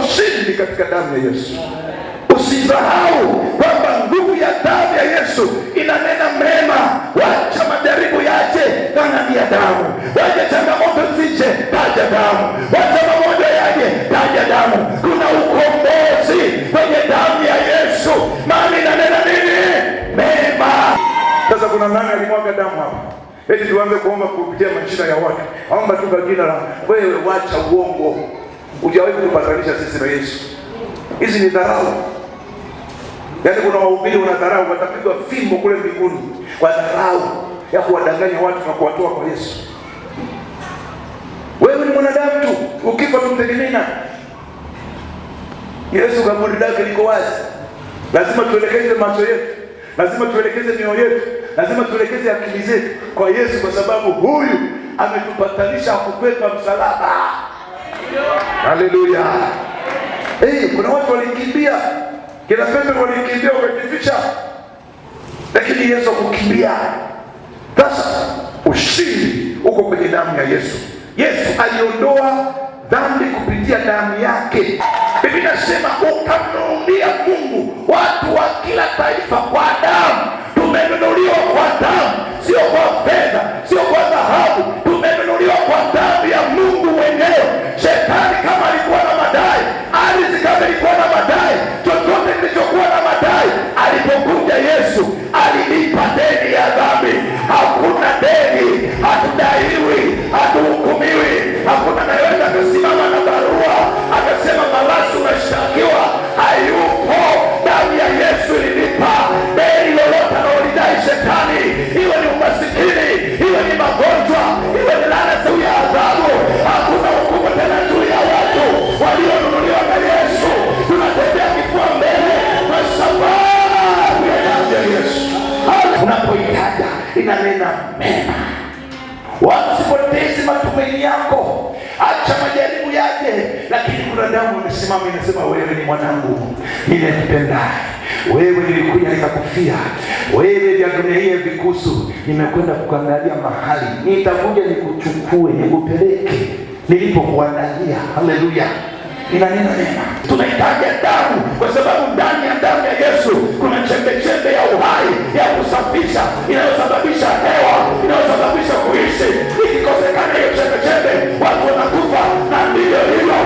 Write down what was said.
ushindi katika damu ya Yesu. Usisahau kwamba nguvu ya damu ya Yesu inanena mema. Wacha majaribu yaje, ng'ang'ania damu. Wacha changamoto zije, taja damu. Wacha magonjwa yaje, taja damu. Kuna ukombozi kwenye damu ya Yesu, maana inanena nini? Mema. Sasa kuna nani alimwaga damu hapa? Eti tuanze kuomba kupitia majina ya watu. Omba tu kwa jina la wewe, wacha uongo. Hujawahi kutupatanisha sisi na Yesu. Hizi ni dharau. Yaani kuna wahubiri wanadharau, watapigwa fimbo kule mbinguni kwa dharau ya kuwadanganya watu na kuwatoa kwa Yesu. Wewe ni mwanadamu tu, ukifa tumtegemee nani? Yesu kaburi lake liko wazi. Lazima tuelekeze macho yetu, lazima tuelekeze mioyo yetu, lazima tuelekeze akili zetu kwa Yesu, kwa sababu huyu ametupatanisha kukwepa msalaba. Haleluya. Kuna watu walikimbia. Kina Petro walikimbia wakajificha, lakini Yesu hakukimbia. Sasa ushindi uko kwenye damu ya Yesu. Yesu aliondoa dhambi kupitia damu yake. Biblia inasema ukamnunulia Mungu watu wa kila taifa kwa damu. Tumenunuliwa kwa damu, sio kwa fedha, sio kwa dhahabu. Tumenunuliwa kwa damu ya Mungu mwenyewe. Shetani kama alikuwa na madai, ardhi kama ilikuwa na madai, chochote kilichokuwa na madai, alipokuja Yesu alilipa deni ya dhambi. Hakuna deni, hatudaiwi, hatuhukumiwi. Hakuna anayeweza kusimama na barua akasema malasi unashtakiwa. Hayupo. Damu ya Yesu ililipa deni lolote anaolidai shetani, iwe ni umasikini, iwe ni magonjwa, iwe ni laana ya adhabu. Hakuna hukumu tena juu ya watu walionunuliwa na Yesu. Tunatembea kifua mbele kwa sababu ya damu ya Yesu. Unapoitaja inanena mema. Wasipotezi matumaini yako. Acha majaribu yaje, lakini kuna damu imesimama inasema, wewe ni mwanangu ninayempenda. Wewe nilikuja nikakufia. Wewe Diakonia Vikusu, nimekwenda kukuandalia mahali. Nitakuja nikuchukue, nikupeleke nilipokuandalia. Haleluya. Inanena neno. Tunahitaji damu kwa sababu ndani ya damu ya Yesu kuna chembe-chembe ya uhai ya kusafisha, inayosababisha hewa, inayosababisha kuishi. Ikikosekana hiyo chembe-chembe, watu wanakufa. Na ndivyo hivyo